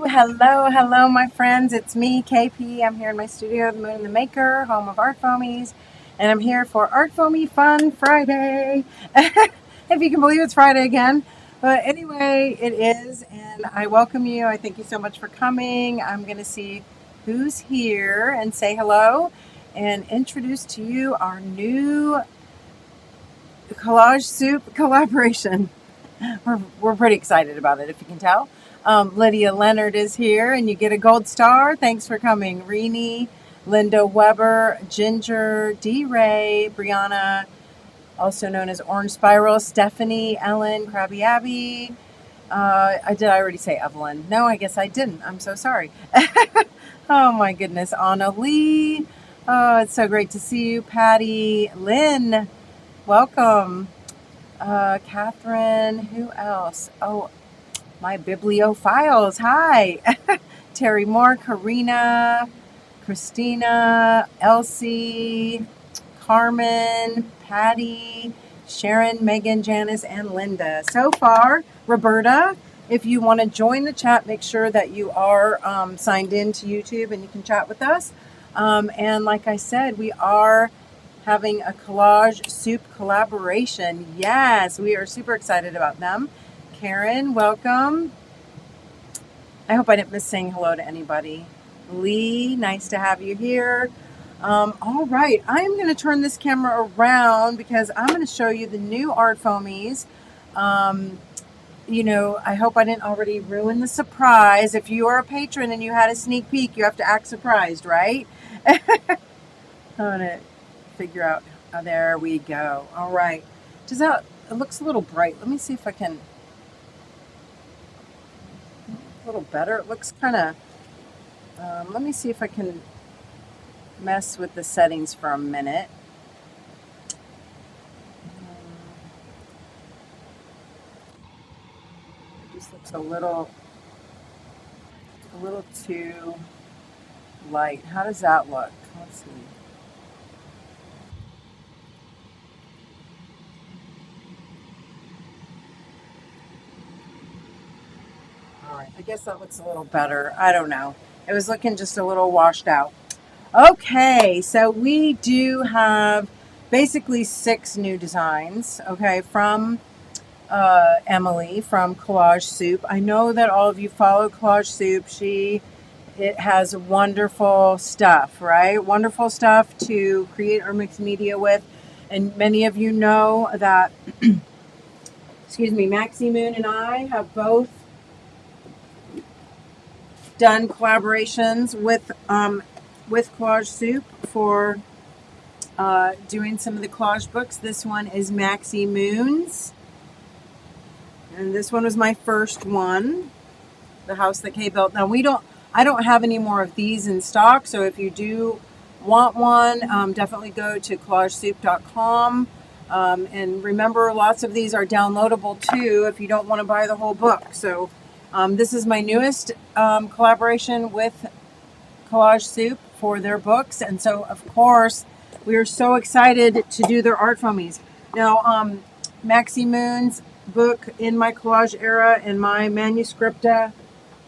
Hello, my friends. It's me, Kae Pea. I'm here in my studio, The Moon and the Maker, home of ArtFoamies, and I'm here for ArtFoamies Fun Friday. If you can believe it's Friday again. But anyway, it is, and I welcome you. I thank you so much for coming. I'm going to see who's here and say hello and introduce to you our new Collage Soup collaboration. We're pretty excited about it, if you can tell. Lydia Leonard is here, and you get a gold star. Thanks for coming. Renee, Linda Weber, Ginger, D. Ray, Brianna, also known as Orange Spiral, Stephanie, Ellen, Krabby Abby. Did I already say Evelyn? No, I guess I didn't. I'm so sorry. Oh my goodness. Anna Lee. Oh, it's so great to see you. Patty, Lynn, welcome. Catherine, who else? Oh, my bibliophiles. Hi. Terry Moore, Karina, Christina, Elsie, Carmen, Patty, Sharon, Megan, Janice, and Linda. So far, Roberta, if you want to join the chat, make sure that you are signed in to YouTube and you can chat with us. And like I said, we are having a Collage Soup collaboration. Yes, we are super excited about them. Karen, welcome. I hope I didn't miss saying hello to anybody. Lee, nice to have you here. All right, I am going to turn this camera around because I'm going to show you the new ArtFoamies. I hope I didn't already ruin the surprise. If you are a patron and you had a sneak peek, you have to act surprised, right? I'm going to figure out. Oh, there we go. All right. It looks a little bright. Let me see if I can. A little better. It looks kind of. Let me see if I can mess with the settings for a minute. It just looks a little too light. How does that look? Let's see. All right, I guess that looks a little better. I don't know. It was looking just a little washed out. Okay, so we do have basically 6 new designs, okay, from Emily from Collage Soup. I know that all of you follow Collage Soup. It has wonderful stuff, right? Wonderful stuff to create or mix media with. And many of you know that, excuse me, Maxie Moon and I have both done collaborations with Collage Soup for doing some of the collage books. This one is Maxie Moon's, and this one was my first one, the house that Kae built. Now I don't have any more of these in stock, so if you do want one, definitely go to collagesoup.com. And remember, lots of these are downloadable too if you don't want to buy the whole book. So this is my newest collaboration with Collage Soup for their books, and so of course we are so excited to do their ArtFoamies. Now, Maxie Moon's book, In My Collage Era, and my Manuscripta,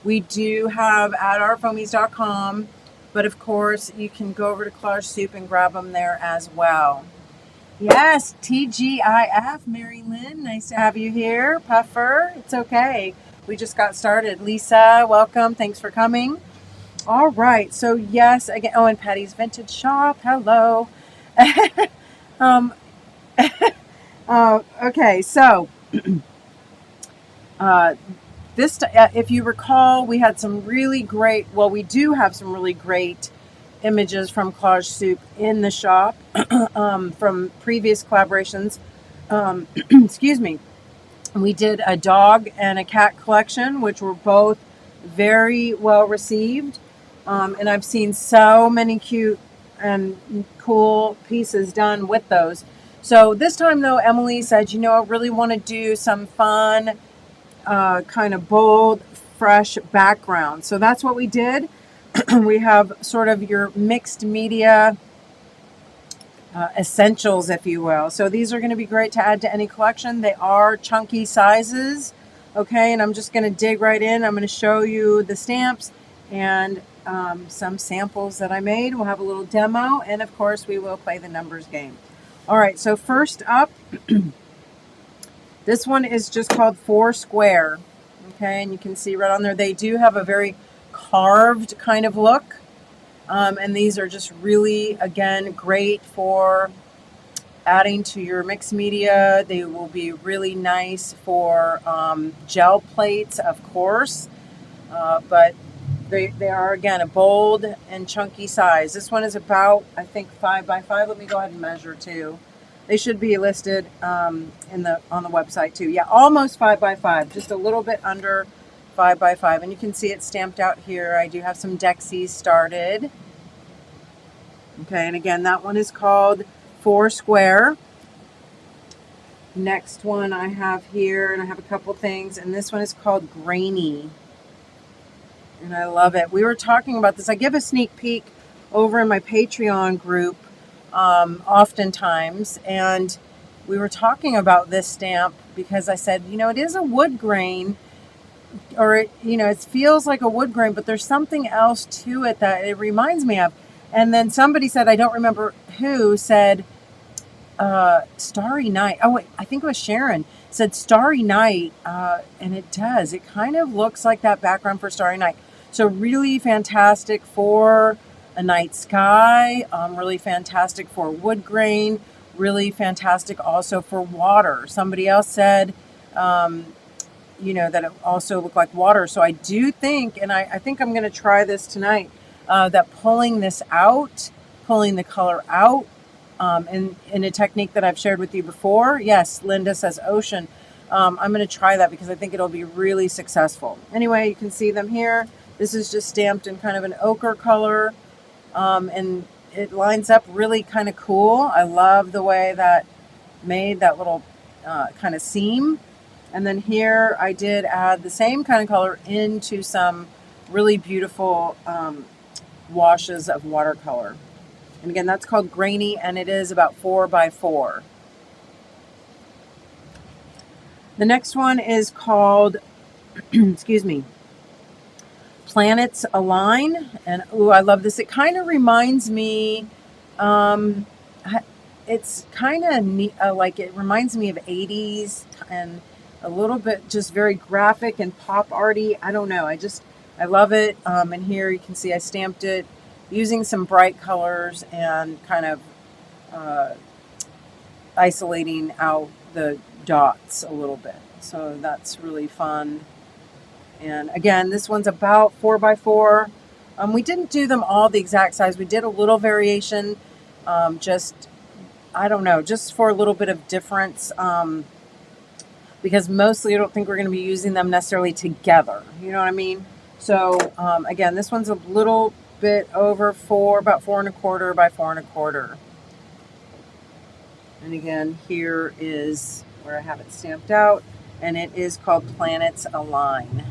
we do have at artfoamies.com, but of course you can go over to Collage Soup and grab them there as well. Yes, TGIF, Mary Lynn, nice to have you here. Puffer, it's okay. We just got started. Lisa, welcome. Thanks for coming. All right. So yes, again. Oh, and Patty's Vintage Shop. Hello. Okay. So if you recall, we had some really great. Well, we do have some really great images from Collage Soup in the shop from previous collaborations. Excuse me. We did a dog and a cat collection, which were both very well received. And I've seen so many cute and cool pieces done with those. So this time, though, Emily said, I really want to do some fun, kind of bold, fresh background. So that's what we did. We have sort of your mixed media essentials, if you will. So these are going to be great to add to any collection. They are chunky sizes. Okay, and I'm just going to dig right in. I'm going to show you the stamps and some samples that I made. We'll have a little demo, and of course we will play the numbers game. All right, so first up, this one is just called 4 Square. Okay, and you can see right on there, they do have a very carved kind of look. And these are just really, again, great for adding to your mixed media. They will be really nice for gel plates, of course, but they are, again, a bold and chunky size. This one is about, I think, 5 by 5. Let me go ahead and measure too. They should be listed on the website too. Yeah, almost 5 by 5, just a little bit under 5 by 5, and you can see it stamped out here. I do have some Dexies started. Okay, and again, that one is called 4 Square. Next one I have here, and I have a couple things, and this one is called Grainy. And I love it. We were talking about this. I give a sneak peek over in my Patreon group oftentimes, and we were talking about this stamp because I said, you know, it is a wood grain, or it, you know, it feels like a wood grain, but there's something else to it that it reminds me of. And then somebody said, I don't remember who, said Starry Night. Oh, wait, I think it was Sharon, said Starry Night, and it does. It kind of looks like that background for Starry Night. So really fantastic for a night sky, really fantastic for wood grain, really fantastic also for water. Somebody else said, you know, that it also looked like water. So I do think, and I think I'm going to try this tonight, that pulling this out, pulling the color out, in a technique that I've shared with you before. Yes, Linda says ocean. I'm going to try that because I think it'll be really successful. Anyway, you can see them here. This is just stamped in kind of an ochre color, and it lines up really kind of cool. I love the way that made that little kind of seam. And then here I did add the same kind of color into some really beautiful washes of watercolor. And again, that's called Grainy, and it is about 4 by 4. The next one is called, excuse me, Planets Align. And ooh, I love this. It kind of reminds me, it's kind of neat, like it reminds me of 80s and a little bit just very graphic and pop arty. I don't know. I love it. And here you can see I stamped it using some bright colors and kind of isolating out the dots a little bit. So that's really fun. And again, this one's about 4 by 4. We didn't do them all the exact size. We did a little variation, just, I don't know, just for a little bit of difference, because mostly I don't think we're going to be using them necessarily together. You know what I mean? So again, this one's a little bit over 4, about 4 1/4 by 4 1/4. And again, here is where I have it stamped out, and it is called Planets Align.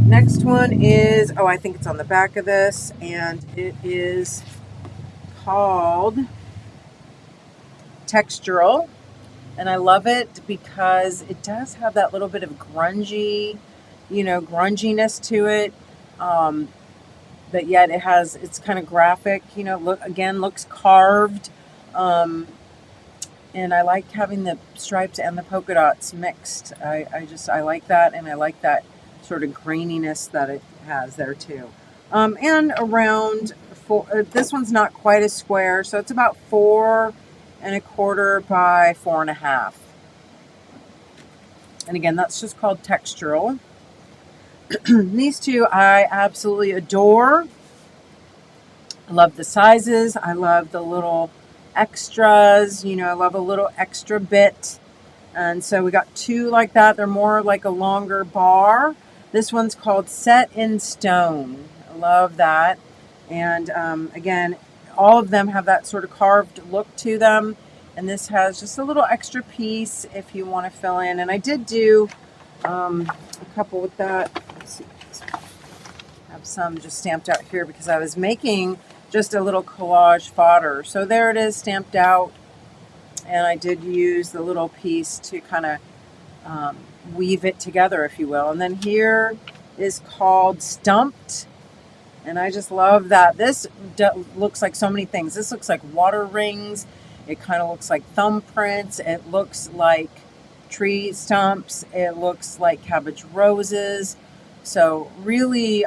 Next one is, oh, I think it's on the back of this, and it is called Textural. And I love it because it does have that little bit of grungy, you know, grunginess to it. But yet it's kind of graphic, you know, looks carved. And I like having the stripes and the polka dots mixed. I like that, and I like that sort of graininess that it has there too. And around 4, this one's not quite a square, so it's about 4 1/4 by 4 1/2. And again, that's just called Textural. These two I absolutely adore. I love the sizes. I love the little extras. You know, I love a little extra bit. And so we got 2 like that. They're more like a longer bar. This one's called Set in Stone. I love that. And again, all of them have that sort of carved look to them. And this has just a little extra piece if you want to fill in. And I did do a couple with that. Let's see. I have some just stamped out here because I was making just a little collage fodder. So there it is, stamped out. And I did use the little piece to kind of weave it together, if you will. And then here is called Stumped. And I just love that. This looks like so many things. This looks like water rings. It kind of looks like thumbprints. It looks like tree stumps. It looks like cabbage roses. So really,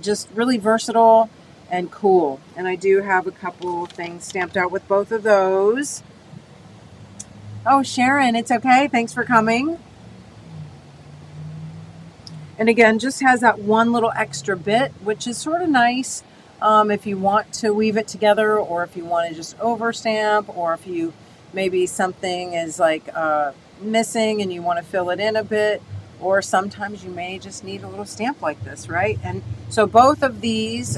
just really versatile and cool. And I do have a couple things stamped out with both of those. Oh, Sharon, it's okay. Thanks for coming. And again, just has that one little extra bit, which is sort of nice if you want to weave it together, or if you want to just overstamp, or if you maybe something is like missing and you want to fill it in a bit, or sometimes you may just need a little stamp like this, right? And so both of these,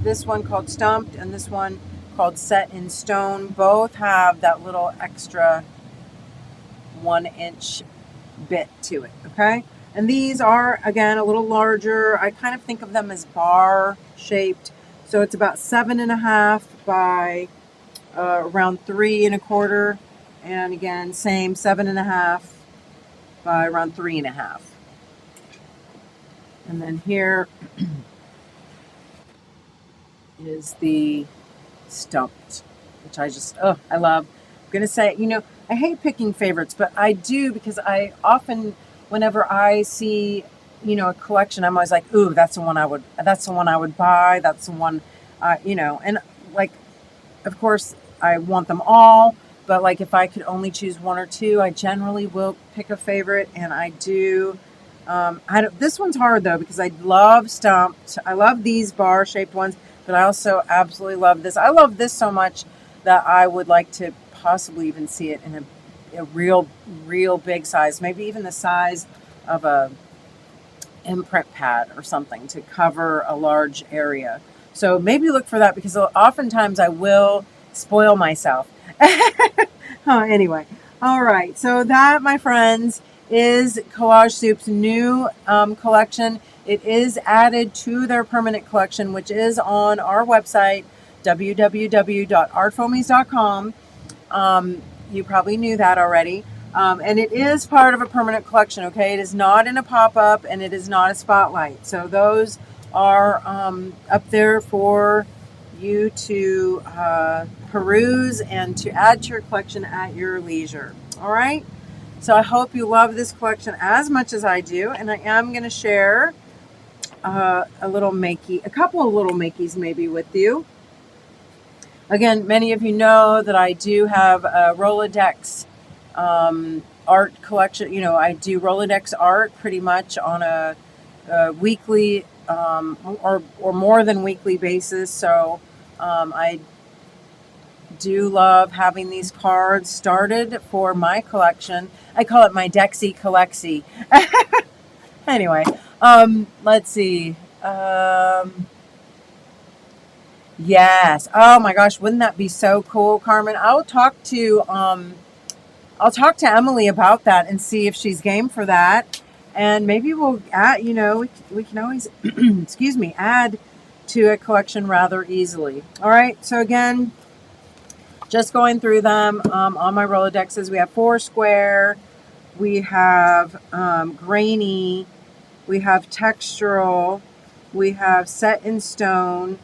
this one called Stumped and this one called Set in Stone, both have that little extra 1-inch bit to it, okay? And these are, again, a little larger. I kind of think of them as bar shaped. So it's about 7.5 by around 3 1/4. And again, same 7.5 by around 3 1/2. And then here is the Stumped, which I just, oh, I love. I'm going to say, you know, I hate picking favorites, but I do, because I often, whenever I see, you know, a collection, I'm always like, ooh, that's the one I would buy. That's the one, you know, and like, of course, I want them all, but like if I could only choose one or two, I generally will pick a favorite, and I do. This one's hard though, because I love Stumped. I love these bar shaped ones, but I also absolutely love this. I love this so much that I would like to possibly even see it in a real big size, maybe even the size of a imprint pad or something, to cover a large area. So maybe look for that, because oftentimes I will spoil myself. Anyway, all right. So that, my friends, is Collage Soup's new collection. It is added to their permanent collection, which is on our website, www.artfoamies.com. You probably knew that already. And it is part of a permanent collection, okay? It is not in a pop-up, and it is not a spotlight. So those are up there for you to peruse and to add to your collection at your leisure. All right? So I hope you love this collection as much as I do. And I am going to share a couple of little makeys maybe with you. Again, many of you know that I do have a Rolodex art collection. You know, I do Rolodex art pretty much on a weekly or more than weekly basis. So I do love having these cards started for my collection. I call it my Dexy Collexy. Anyway, let's see. Yes. Oh my gosh, wouldn't that be so cool, Carmen? I'll talk to Emily about that and see if she's game for that. And maybe we'll add, you know, we can always, excuse me, add to a collection rather easily. All right. So again, just going through them on my Rolodexes, we have Foursquare, we have Grainy, we have Textural, we have Set in Stone,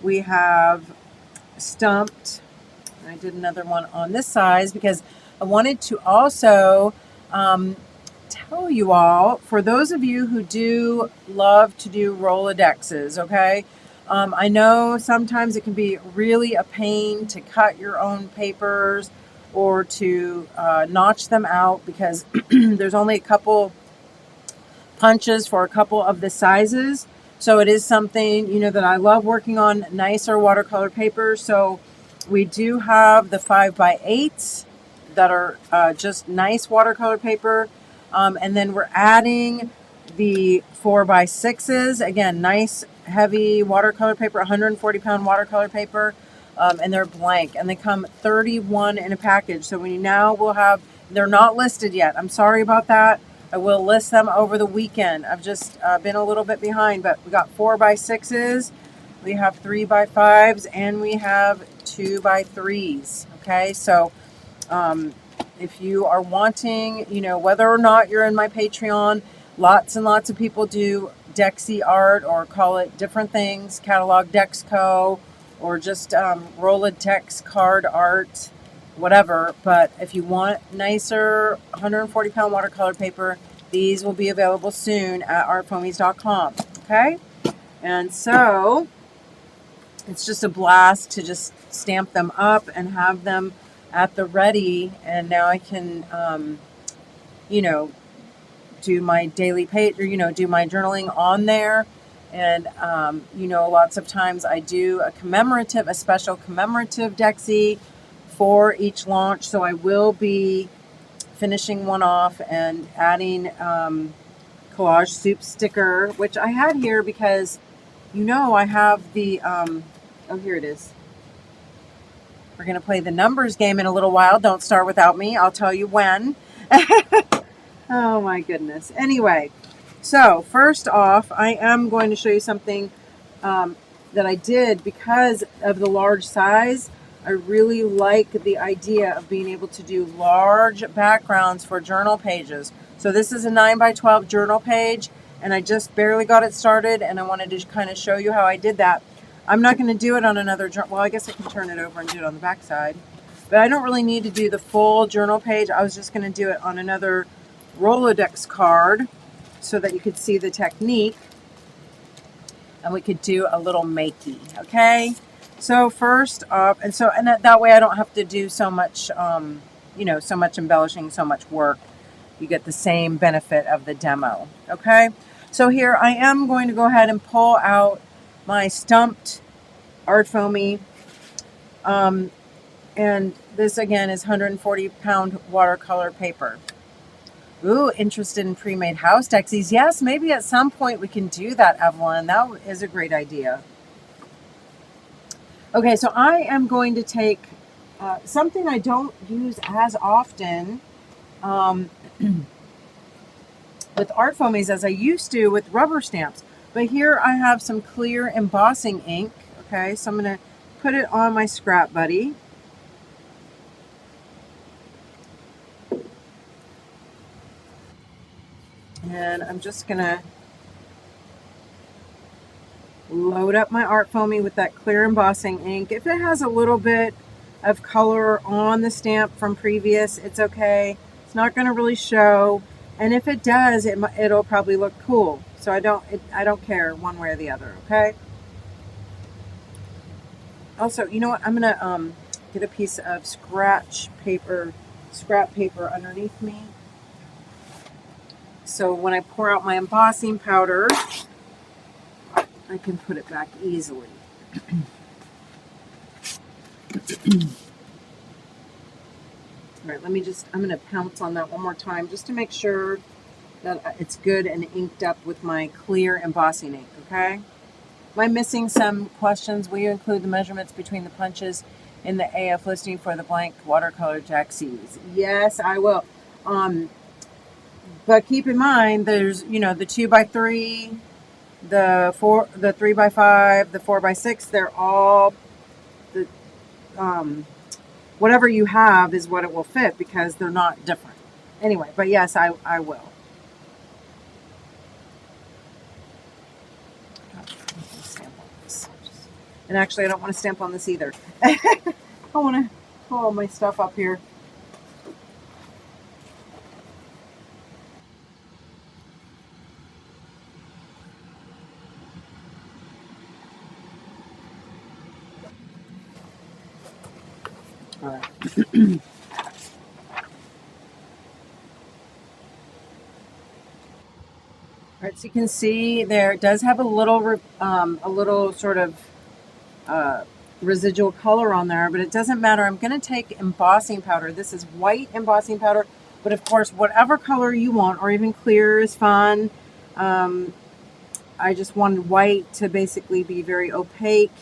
we have Stumped. I did another one on this size because I wanted to also tell you all, for those of you who do love to do Rolodexes, okay? I know sometimes it can be really a pain to cut your own papers or to notch them out, because there's only a couple punches for a couple of the sizes. So it is something, you know, that I love working on nicer watercolor paper. So we do have the 5x8s that are just nice watercolor paper. And then we're adding the 4x6s. Again, nice, heavy watercolor paper, 140-pound watercolor paper. And they're blank. And they come 31 in a package. So we'll have, they're not listed yet. I'm sorry about that. I will list them over the weekend. I've just been a little bit behind, but we got 4x6s, we have 3x5s, and we have 2x3s. Okay, so if you are wanting, whether or not you're in my Patreon, lots and lots of people do Dexy art or call it different things, Catalog Dexco, or just Rolodex card art, whatever. But if you want nicer 140-pound watercolor paper, these will be available soon at artfoamies.com. Okay? And so it's just a blast to just stamp them up and have them at the ready. And now I can, do my daily page, or, do my journaling on there. And, lots of times I do a special commemorative Dexy for each launch. So I will be finishing one off and adding Collage Soup sticker, which I had here because, I have the, oh, here it is. We're going to play the numbers game in a little while. Don't start without me. I'll tell you when. Oh my goodness. Anyway, so first off, I am going to show you something that I did because of the large size. I really like the idea of being able to do large backgrounds for journal pages. So this is a 9x12 journal page, and I just barely got it started, and I wanted to kind of show you how I did that. I'm not going to do it on another journal. Well, I guess I can turn it over and do it on the back side. But I don't really need to do the full journal page. I was just going to do it on another Rolodex card so that you could see the technique. And we could do a little makey, okay? So first up, and that way I don't have to do so much, so much embellishing, so much work. You get the same benefit of the demo, okay? So here I am going to go ahead and pull out my stumped ArtFoamy, and this again is 140-pound watercolor paper. Ooh, interested in pre-made house Dexies? Yes, maybe at some point we can do that, Evelyn. That is a great idea. Okay, so I am going to take something I don't use as often with ArtFoamies as I used to with rubber stamps. But here I have some clear embossing ink. Okay, so I'm going to put it on my scrap buddy. And I'm just going to load up my ArtFoamy with that clear embossing ink. If it has a little bit of color on the stamp from previous, it's okay. It's not going to really show. And if it does, it'll probably look cool. So I don't care one way or the other, okay? Also, you know what? I'm going to get a piece of scrap paper underneath me. So when I pour out my embossing powder, I can put it back easily. All right, I'm going to pounce on that one more time just to make sure that it's good and inked up with my clear embossing ink, okay? Am I missing some questions? Will you include the measurements between the punches in the AF listing for the blank watercolor Dexies? Yes, I will. But keep in mind, there's, the 2x3, the 3x5, the 4x6, they're all, whatever you have is what it will fit because they're not different. Anyway, but yes, I will. And actually, I don't want to stamp on this either. I want to pull all my stuff up here. All right. All right, so you can see there it does have a little sort of residual color on there, but it doesn't matter. I'm going to take embossing powder. This is white embossing powder, but of course, whatever color you want, or even clear is fun. I just wanted white to basically be very opaque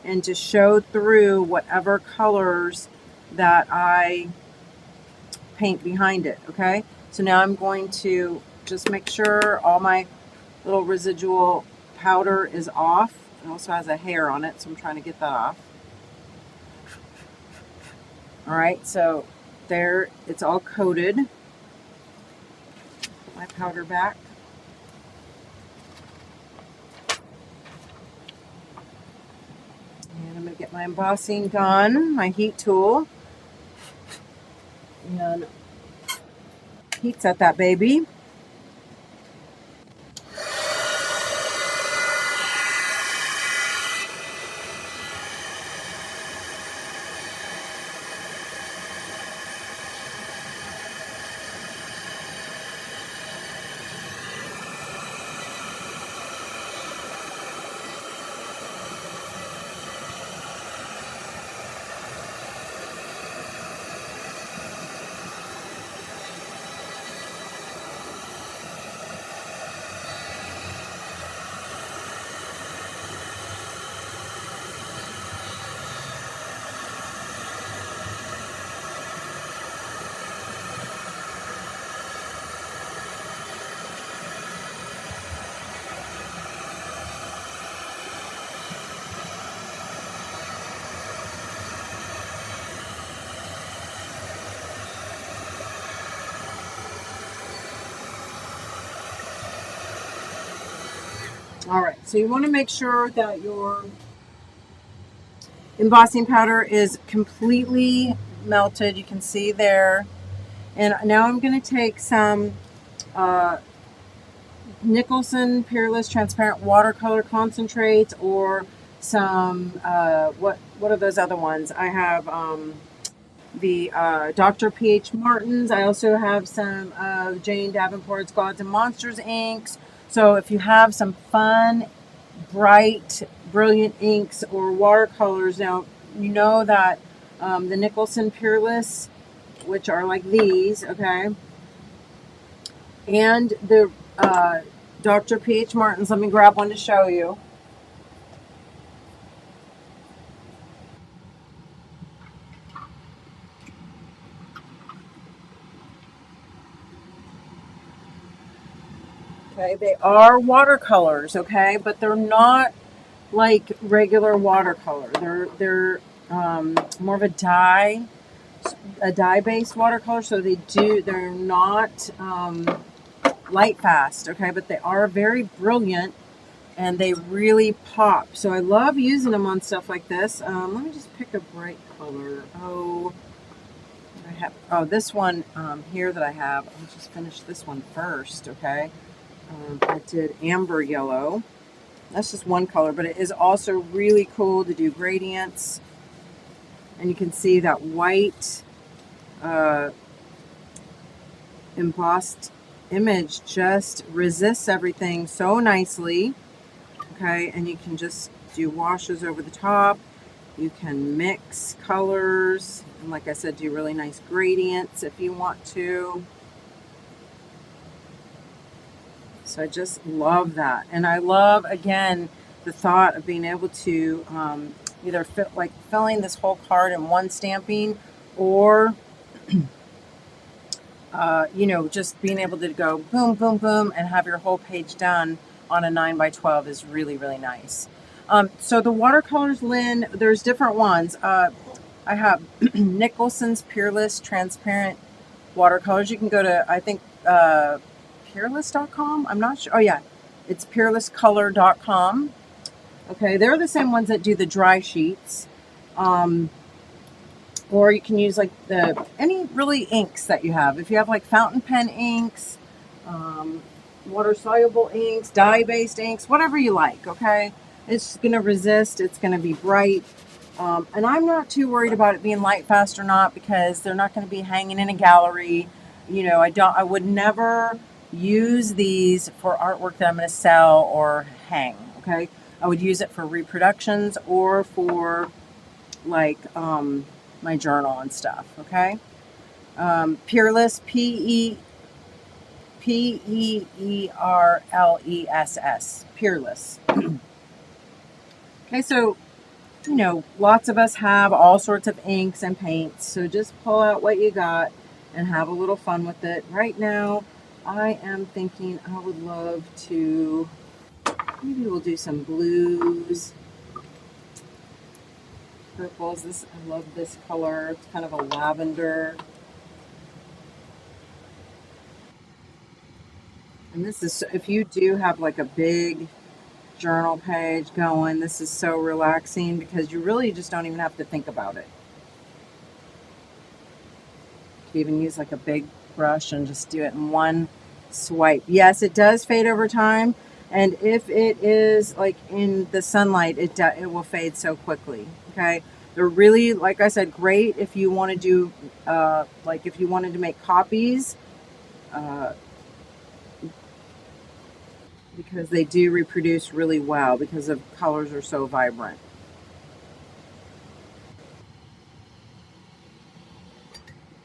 and to show through whatever colors that I paint behind it, okay? So now I'm going to just make sure all my little residual powder is off. It also has a hair on it, so I'm trying to get that off. All right, so there, it's all coated. Put my powder back. And I'm going to get my embossing done, my heat tool. And heat set that baby. All right, so you want to make sure that your embossing powder is completely melted. You can see there. And now I'm going to take some Nicholson Peerless Transparent Watercolor Concentrates, or some, what are those other ones? I have the Dr. P.H. Martin's. I also have some Jane Davenport's Gods and Monsters inks. So if you have some fun, bright, brilliant inks or watercolors, now you know that the Nicholson Peerless, which are like these, okay, and the Dr. P.H. Martin's, let me grab one to show you. Okay, they are watercolors, okay, but they're not like regular watercolor. They're more of a dye-based watercolor, so they're not light fast, okay, but they are very brilliant and they really pop. So I love using them on stuff like this. Let me just pick a bright color. This one here that I have. I'll just finish this one first, okay. I did amber yellow. That's just one color, but it is also really cool to do gradients. And you can see that white embossed image just resists everything so nicely. Okay, and you can just do washes over the top. You can mix colors. And like I said, do really nice gradients if you want to. So I just love that. And I love, again, the thought of being able to either filling this whole card in one stamping, or just being able to go boom, boom, boom, and have your whole page done on a 9x12 is really, really nice. So the watercolors, Lynn, there's different ones. I have Nicholson's Peerless Transparent Watercolors. You can go to, I think, peerless.com. I'm not sure. Oh, yeah. It's peerlesscolor.com. Okay, they're the same ones that do the dry sheets. Or you can use like any really inks that you have. If you have like fountain pen inks, water soluble inks, dye based inks, whatever you like, okay? It's going to resist, it's going to be bright. And I'm not too worried about it being light fast or not, because they're not going to be hanging in a gallery. I would never use these for artwork that I'm going to sell or hang, okay? I would use it for reproductions or for like my journal and stuff, okay? Peerless, Peerless, Peerless. Okay, so, lots of us have all sorts of inks and paints, so just pull out what you got and have a little fun with it. Right now, I am thinking I would love to, maybe we'll do some blues. purples. This, I love this color. It's kind of a lavender. And this is, if you do have like a big journal page going, this is so relaxing because you really just don't even have to think about it. You can even use like a big brush and just do it in one swipe. Yes, it does fade over time. And if it is like in the sunlight, it will fade so quickly. Okay. They're really, like I said, great if you want to do, like if you wanted to make copies, uh, because they do reproduce really well because the colors are so vibrant.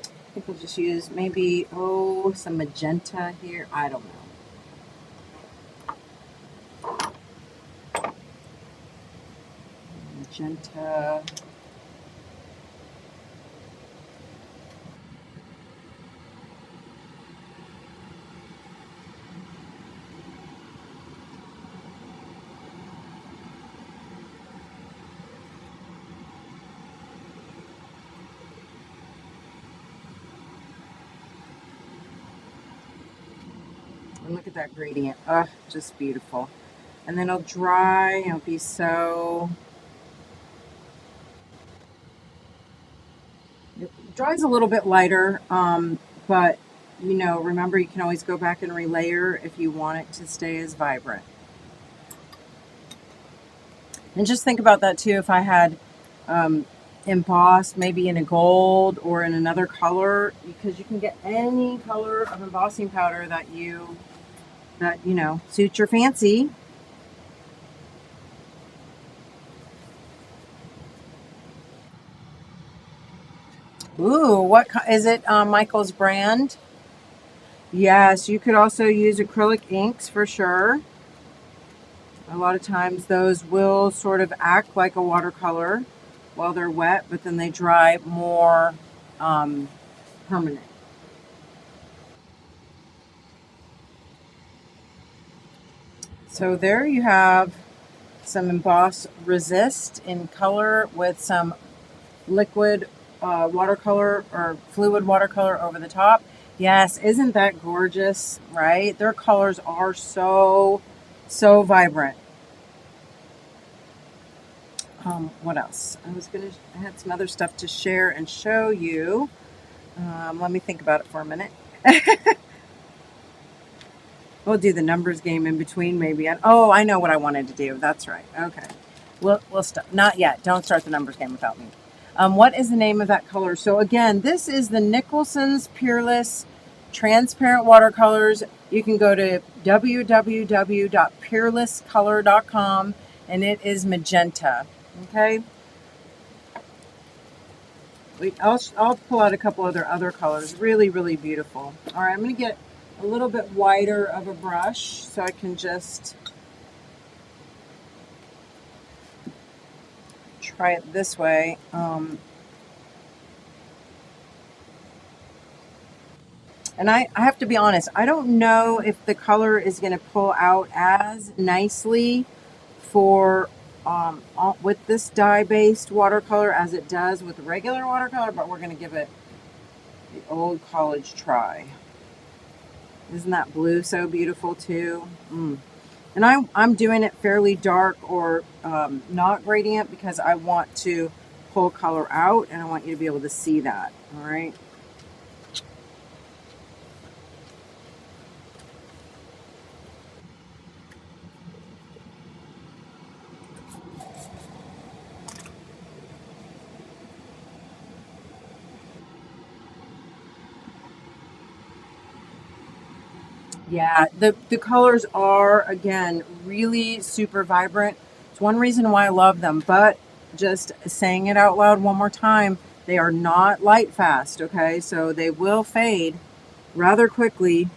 I think we'll just use maybe, oh, some magenta here. I don't know. Magenta. And look at that gradient. Oh, just beautiful. And then it'll dry and it'll be so... It dries a little bit lighter, but you know, remember you can always go back and relayer if you want it to stay as vibrant. And just think about that too. If I had embossed maybe in a gold or in another color, because you can get any color of embossing powder that you know suits your fancy. Ooh, what is it? Michael's brand. Yes, you could also use acrylic inks for sure. A lot of times those will sort of act like a watercolor while they're wet, but then they dry more permanent. So there you have some Emboss Resist in color with some liquid watercolor or fluid watercolor over the top. Yes, isn't that gorgeous, right? Their colors are so vibrant. What else? I had some other stuff to share and show you. Let me think about it for a minute. We'll do the numbers game in between, maybe. Oh, I know what I wanted to do. That's right. Okay. We'll start. Not yet. Don't start the numbers game without me. What is the name of that color? So again, this is the Nicholson's Peerless Transparent Watercolors. You can go to www.peerlesscolor.com and it is magenta. Okay. I'll pull out a couple other colors. Really, really beautiful. All right, I'm going to get a little bit wider of a brush so I can just try it this way. And I have to be honest, I don't know if the color is going to pull out as nicely for with this dye-based watercolor as it does with regular watercolor, but we're going to give it the old college try. Isn't that blue so beautiful too? And I'm doing it fairly dark or not gradient because I want to pull color out and I want you to be able to see that. All right. Yeah, the colors are, again, really super vibrant. It's one reason why I love them, but just saying it out loud one more time, they are not light fast, okay? So they will fade rather quickly.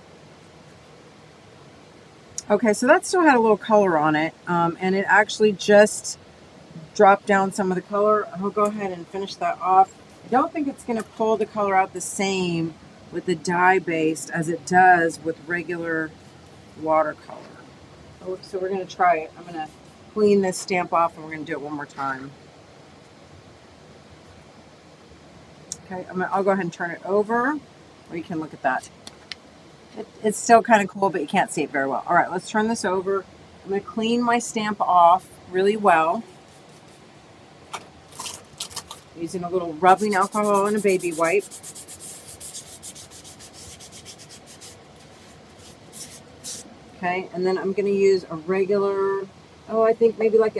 Okay, so that still had a little color on it, and it actually just dropped down some of the color. I'll go ahead and finish that off. I don't think it's going to pull the color out the same with the dye-based as it does with regular watercolor. So we're going to try it. I'm going to clean this stamp off and we're going to do it one more time. Okay, I'll go ahead and turn it over, or you can look at that. It's still kind of cool, but you can't see it very well. All right, let's turn this over. I'm going to clean my stamp off really well, using a little rubbing alcohol and a baby wipe. Okay, and then I'm going to use a regular, I think maybe like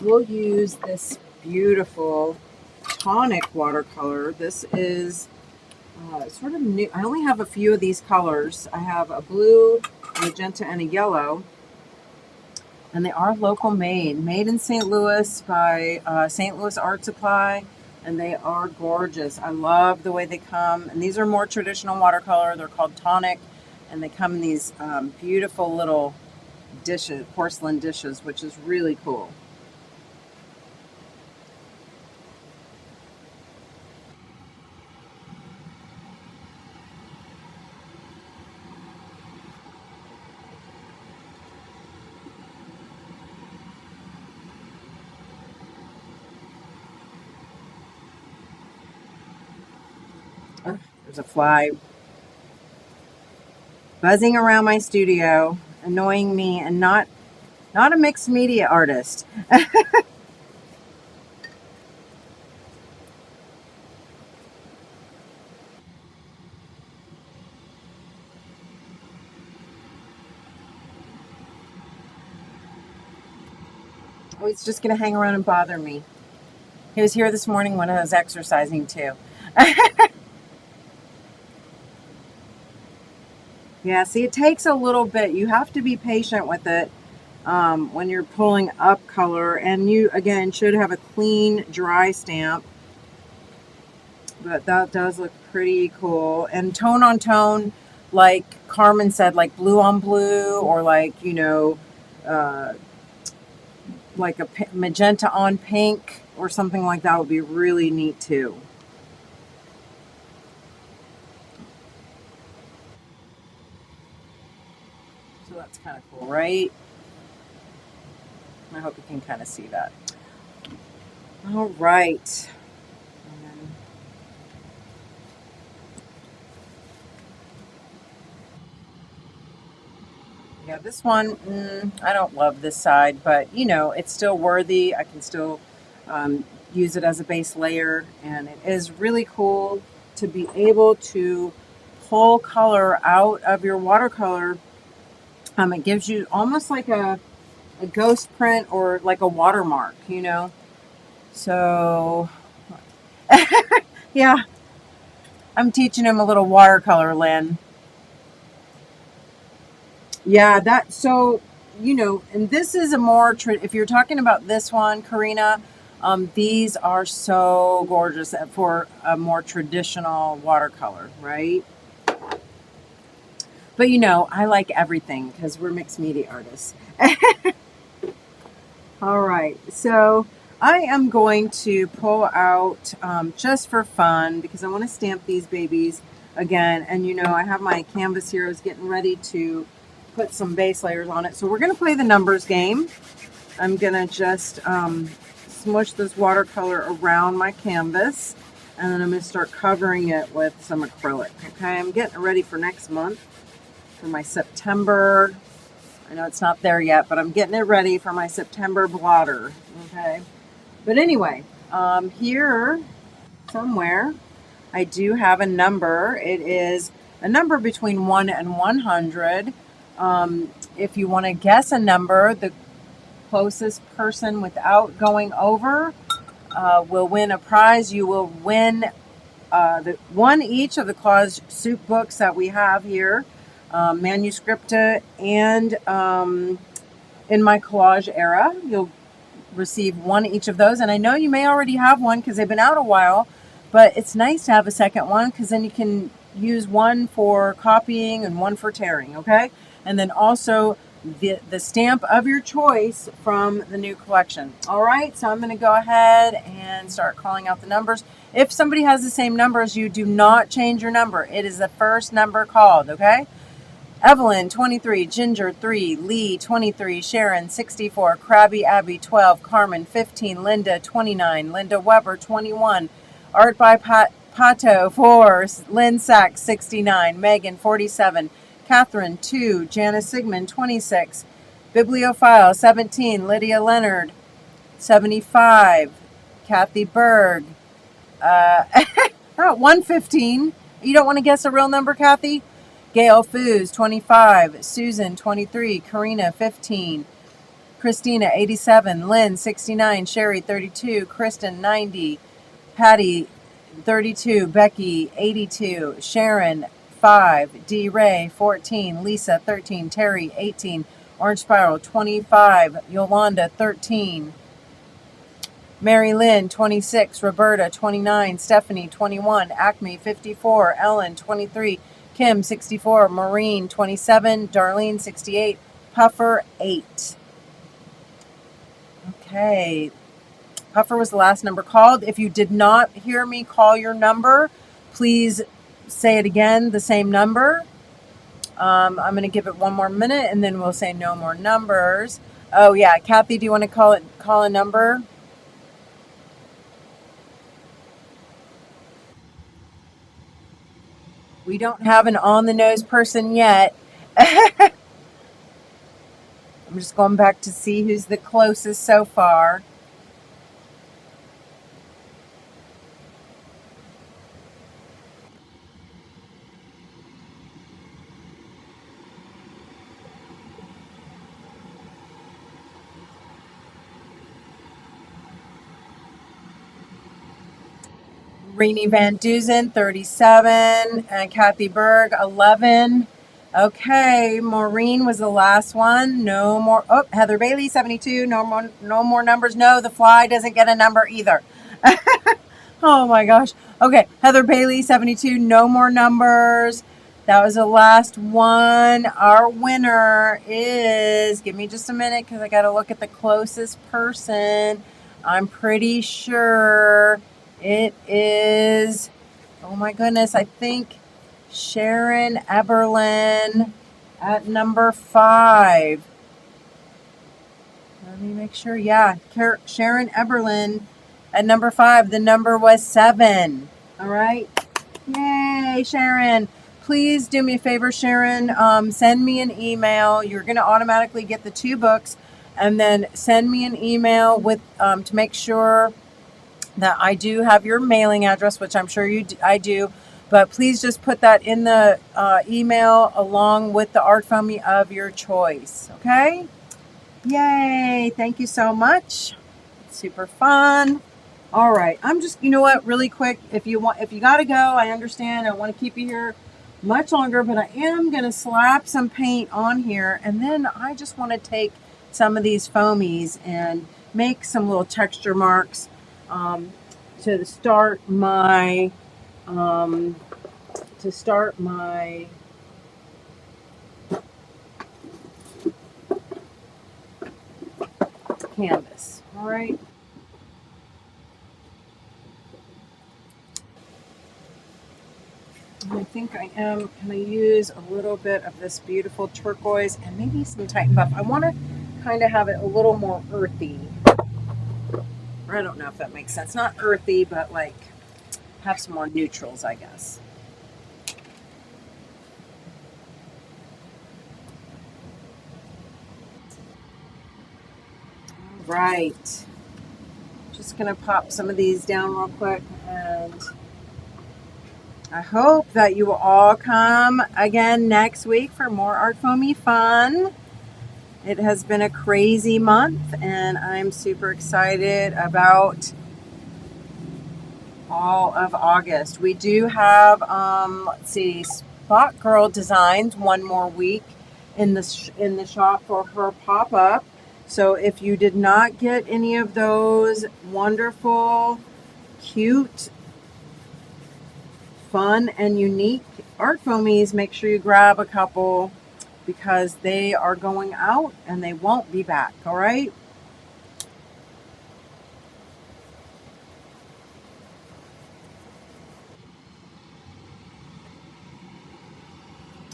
we'll use this beautiful tonic watercolor. This is sort of new. I only have a few of these colors. I have a blue, magenta, and a yellow. And they are local made in St. Louis by St. Louis Art Supply, and they are gorgeous. I love the way they come. And these are more traditional watercolor. They're called tonic, and they come in these beautiful little dishes, porcelain dishes, which is really cool. Oh, there's a fly buzzing around my studio, annoying me, and not a mixed media artist. Oh, he's just gonna hang around and bother me. He was here this morning when I was exercising too. Yeah, see, it takes a little bit. You have to be patient with it when you're pulling up color. And you, again, should have a clean, dry stamp. But that does look pretty cool. And tone on tone, like Carmen said, like blue on blue, or like, like a magenta on pink or something like that would be really neat too. So that's kind of cool, right? I hope you can kind of see that. All right. Yeah, this one, I don't love this side, but it's still worthy. I can still use it as a base layer, and it is really cool to be able to pull color out of your watercolor. It gives you almost like a ghost print or like a watermark, So, yeah, I'm teaching him a little watercolor, Lynn. Yeah, and this is a more, if you're talking about this one, Karina, these are so gorgeous for a more traditional watercolor, right? But I like everything because we're mixed media artists. All right, so I am going to pull out just for fun because I want to stamp these babies again. And I have my canvas here. I was getting ready to put some base layers on it. So we're going to play the numbers game. I'm going to just smush this watercolor around my canvas, and then I'm going to start covering it with some acrylic. Okay, I'm getting ready for next month for my September. I know it's not there yet, but I'm getting it ready for my September blotter. Okay, but anyway, here somewhere I do have a number. It is a number between 1 and 100. If you want to guess a number, the closest person without going over will win a prize. You will win one each of the Collage Soup books that we have here, Manuscripta and In My Collage Era. You'll receive one each of those. And I know you may already have one because they've been out a while, but it's nice to have a second one because then you can use one for copying and one for tearing, okay? And then also the stamp of your choice from the new collection. All right, so I'm going to go ahead and start calling out the numbers. If somebody has the same number as you, do not change your number. It is the first number called, okay? Evelyn, 23, Ginger, 3, Lee, 23, Sharon, 64, Krabby Abby, 12, Carmen, 15, Linda, 29, Linda Weber, 21, Art by Pato 4, Lynn Sachs 69, Megan 47, Catherine 2, Janice Sigmund 26, Bibliophile 17, Lydia Leonard 75, Kathy Berg, 115. You don't want to guess a real number, Kathy? Gail Foos 25, Susan 23, Karina 15, Christina 87, Lynn 69, Sherry 32, Kristen 90, Patty 32, Becky 82, Sharon 5, D. Ray 14, Lisa 13, Terry 18, Orange Spiral 25, Yolanda 13, Mary Lynn 26, Roberta 29, Stephanie 21, Acme 54, Ellen 23, Kim 64, Maureen 27, Darlene 68, Puffer 8. Okay. Puffer was the last number called. If you did not hear me call your number, please say it again, the same number. I'm going to give it one more minute and then we'll say no more numbers. Oh yeah, Kathy, do you want to call a number? We don't have an on-the-nose person yet. I'm just going back to see who's the closest so far. Renee Van Dusen, 37, and Kathy Berg, 11. Okay, Maureen was the last one. No more. Oh, Heather Bailey, 72. No more numbers. No, the fly doesn't get a number either. Oh my gosh. Okay, Heather Bailey, 72. No more numbers. That was the last one. Our winner is, give me just a minute because I got to look at the closest person. I'm pretty sure it is, oh my goodness, I think Sharon Eberlin at number 5. Let me make sure. Yeah, Sharon Eberlin at number 5. The number was 7. All right. Yay, Sharon. Please do me a favor, Sharon. Send me an email. You're going to automatically get the 2 books. And then send me an email with to make sure that I do have your mailing address, which I'm sure I do. But please just put that in the email along with the art foamy of your choice. Okay? Yay. Thank you so much. Super fun. All right. I'm just, you know what, really quick, if you got to go, I understand. I don't want to keep you here much longer, but I am going to slap some paint on here. And then I just want to take some of these foamies and make some little texture marks to start my canvas. All right. I think I am going to use a little bit of this beautiful turquoise and maybe some Titan Buff. I want to kind of have it a little more earthy. I don't know if that makes sense. Not earthy, but like have some more neutrals, I guess. All right. Just going to pop some of these down real quick, and I hope that you will all come again next week for more Art Foamy fun. It has been a crazy month, and I'm super excited about all of August. We do have, let's see, Spot Girl Designs one more week in the shop for her pop-up. So if you did not get any of those wonderful, cute, fun, and unique art foamies, make sure you grab a couple because they are going out and they won't be back, all right?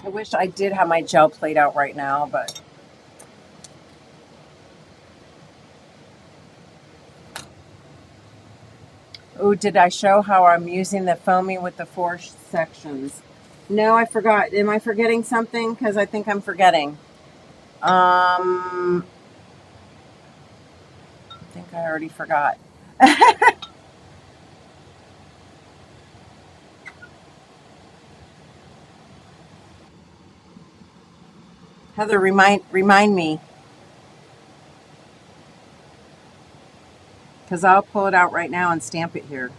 I wish I did have my gel plate out right now, but oh Oh, did I show how I'm using the foamy with the 4 sections? No, I forgot. Am I forgetting something? Because I think I'm forgetting. I think I already forgot. Heather, remind me, because I'll pull it out right now and stamp it here.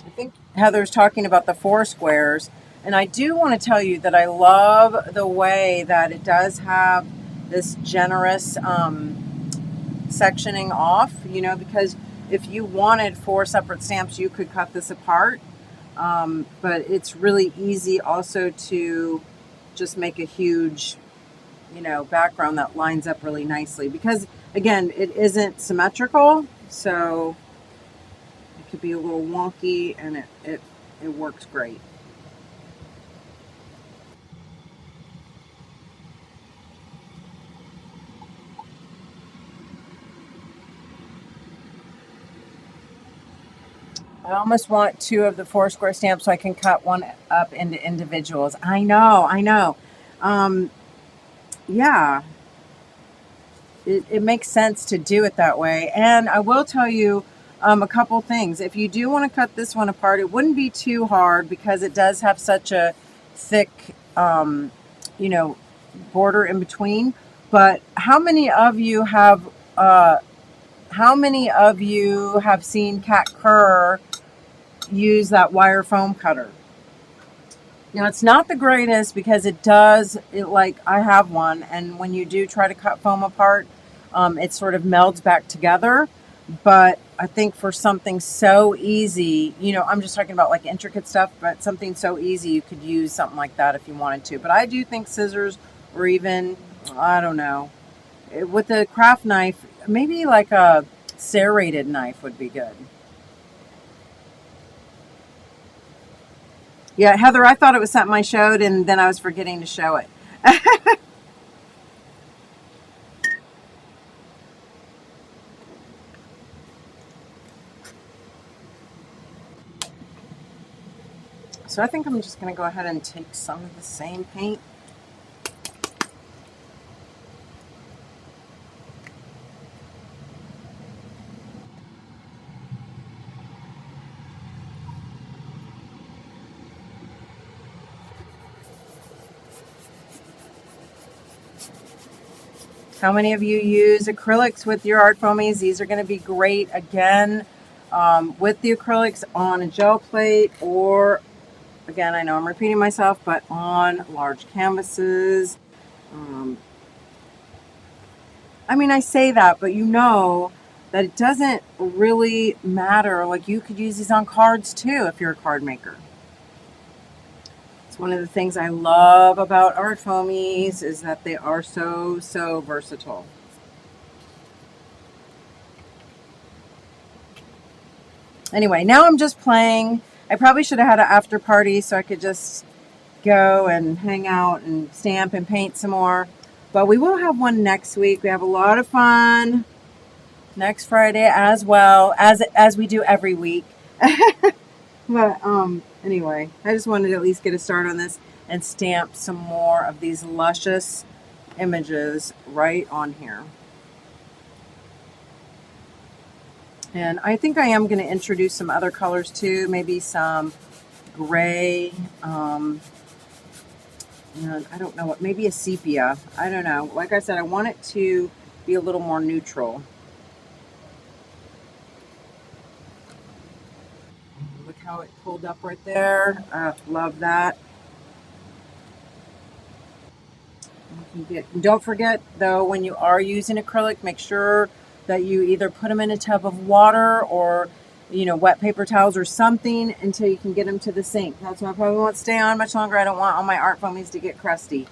I think Heather's talking about the 4 squares, and I do want to tell you that I love the way that it does have this generous sectioning off, you know, because if you wanted 4 separate stamps, you could cut this apart. But it's really easy also to just make a huge, you know, background that lines up really nicely, because again, it isn't symmetrical, so it could be a little wonky, and it works great. I almost want 2 of the 4 square stamps so I can cut one up into individuals. I know. Yeah, it makes sense to do it that way. And I will tell you a couple things. If you do want to cut this one apart, it wouldn't be too hard because it does have such a thick, you know, border in between. But how many of you have seen Kat Kerr use that wire foam cutter? Now, it's not the greatest because it like I have one, and when you do try to cut foam apart, it sort of melds back together. But I think for something so easy, you know, I'm just talking about like intricate stuff, but something so easy, you could use something like that if you wanted to. But I do think scissors, or even, I don't know, with a craft knife, maybe like a serrated knife would be good. Yeah, Heather, I thought it was something I showed, and then I was forgetting to show it. So I think I'm just going to go ahead and take some of the same paint. How many of you use acrylics with your art foamies? These are going to be great, again, with the acrylics on a gel plate, or, again, I know I'm repeating myself, but on large canvases. I mean, I say that, but you know that it doesn't really matter. Like, you could use these on cards too if you're a card maker. It's one of the things I love about art foamies is that they are so versatile. Anyway, now I'm just playing. I probably should have had an after party so I could just go and hang out and stamp and paint some more. But we will have one next week. We have a lot of fun next Friday as well, as we do every week. But anyway, I just wanted to at least get a start on this and stamp some more of these luscious images right on here. And I think I am going to introduce some other colors too, maybe some gray, and I don't know what, maybe a sepia. I don't know. Like I said, I want it to be a little more neutral. Look how it pulled up right there. Love that. Don't forget, though, when you are using acrylic, make sure that you either put them in a tub of water or, you know, wet paper towels or something until you can get them to the sink. That's why I probably won't stay on much longer. I don't want all my art foamies to get crusty.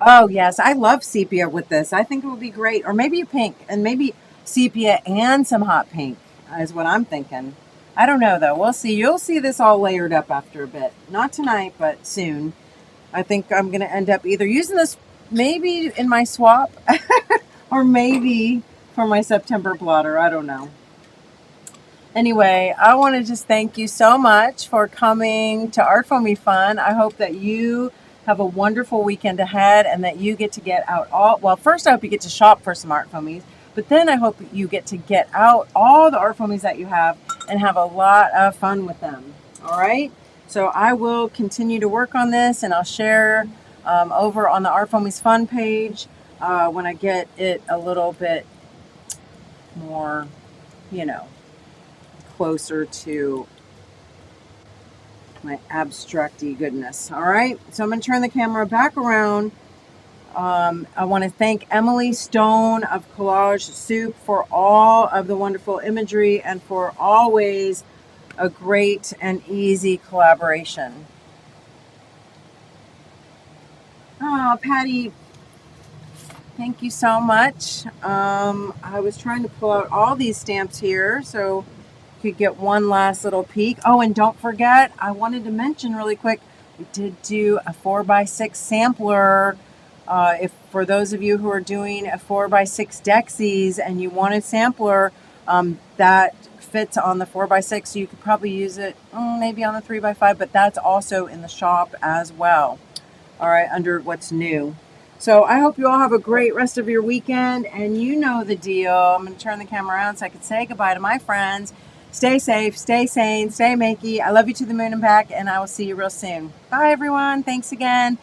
Oh, yes. I love sepia with this. I think it would be great. Or maybe a pink. And maybe sepia and some hot pink is what I'm thinking. I don't know though. We'll see. You'll see this all layered up after a bit. Not tonight, but soon. I think I'm going to end up either using this maybe in my swap or maybe for my September blotter. I don't know. Anyway, I want to just thank you so much for coming to ArtFoamies Fun. I hope that you have a wonderful weekend ahead and that you get to get out all, well, first I hope you get to shop for some ArtFoamies, but then I hope you get to get out all the ArtFoamies that you have and have a lot of fun with them. All right? So I will continue to work on this and I'll share over on the ArtFoamies Fun page when I get it a little bit more, you know, closer to my abstracty goodness. All right, so I'm going to turn the camera back around. I want to thank Emily Stone of Collage Soup for all of the wonderful imagery and for always a great and easy collaboration. Oh, Patty, thank you so much. I was trying to pull out all these stamps here so you could get one last little peek. Oh, and don't forget, I wanted to mention really quick, we did do a 4x6 sampler. If for those of you who are doing a 4x6 Dexies and you want a sampler that fits on the 4x6, so you could probably use it maybe on the 3x5, but that's also in the shop as well. All right, under what's new. So I hope you all have a great rest of your weekend, and you know the deal. I'm going to turn the camera around so I can say goodbye to my friends. Stay safe, stay sane, stay makey. I love you to the moon and back, and I will see you real soon. Bye, everyone. Thanks again.